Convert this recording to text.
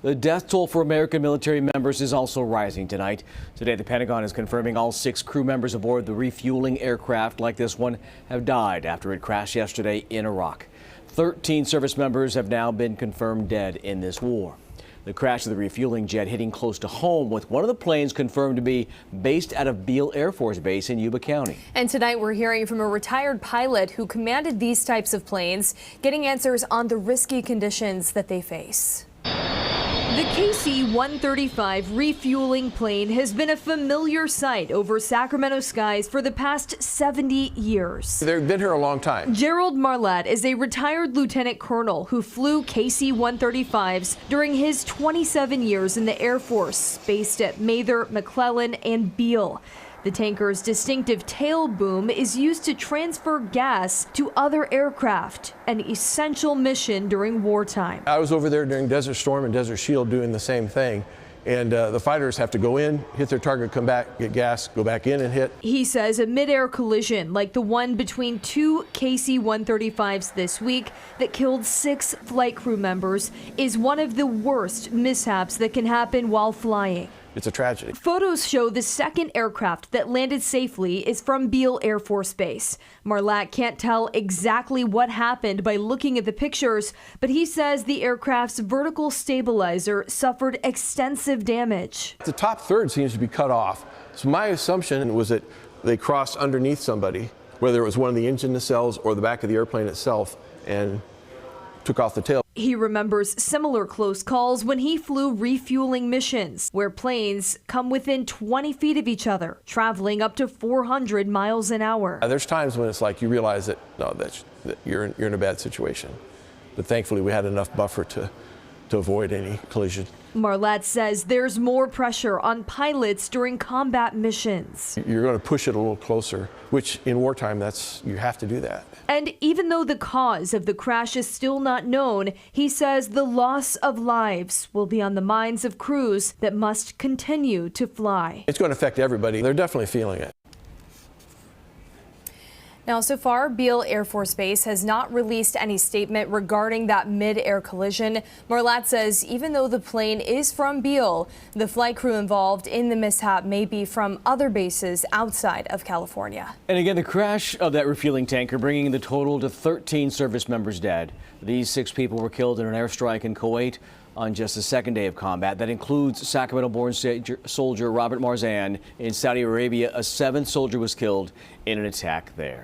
The death toll for American military members is also rising tonight. Today, the Pentagon is confirming all 6 crew members aboard the refueling aircraft like this one have died after it crashed yesterday in Iraq. 13 service members have now been confirmed dead in this war. The crash of the refueling jet hitting close to home, with one of the planes confirmed to be based out of Beale Air Force Base in Yuba County. And tonight we're hearing from a retired pilot who commanded these types of planes, getting answers on the risky conditions that they face. The KC-135 refueling plane has been a familiar sight over Sacramento skies for the past 70 years. They've been here a long time. Gerald Marlatt is a retired lieutenant colonel who flew KC-135s during his 27 years in the Air Force, based at Mather, McClellan, and Beale. The tanker's distinctive tail boom is used to transfer gas to other aircraft, an essential mission during wartime. I was over there during Desert Storm and Desert Shield doing the same thing. And the fighters have to go in, hit their target, come back, get gas, go back in and hit. He says a mid-air collision like the one between 2 KC-135s this week that killed 6 flight crew members is one of the worst mishaps that can happen while flying. It's a tragedy. Photos show the second aircraft that landed safely is from Beale Air Force Base. Marlatt can't tell exactly what happened by looking at the pictures, but he says the aircraft's vertical stabilizer suffered extensive damage. The top third seems to be cut off. So my assumption was that they crossed underneath somebody, whether it was one of the engine nacelles or the back of the airplane itself, and took off the tail. He remembers similar close calls when he flew refueling missions, where planes come within 20 feet of each other, traveling up to 400 miles an hour. There's times when it's like you realize that, no, that you're in a bad situation. But thankfully we had enough buffer to avoid any collision. Marlatt says there's more pressure on pilots during combat missions. You're going to push it a little closer, which in wartime, you have to do that. And even though the cause of the crash is still not known, he says the loss of lives will be on the minds of crews that must continue to fly. It's going to affect everybody. They're definitely feeling it. Now, so far, Beale Air Force Base has not released any statement regarding that mid-air collision. Marlatt says even though the plane is from Beale, the flight crew involved in the mishap may be from other bases outside of California. And again, the crash of that refueling tanker bringing the total to 13 service members dead. These 6 people were killed in an airstrike in Kuwait on just the second day of combat. That includes Sacramento-born soldier Robert Marzan. In Saudi Arabia, a 7th soldier was killed in an attack there.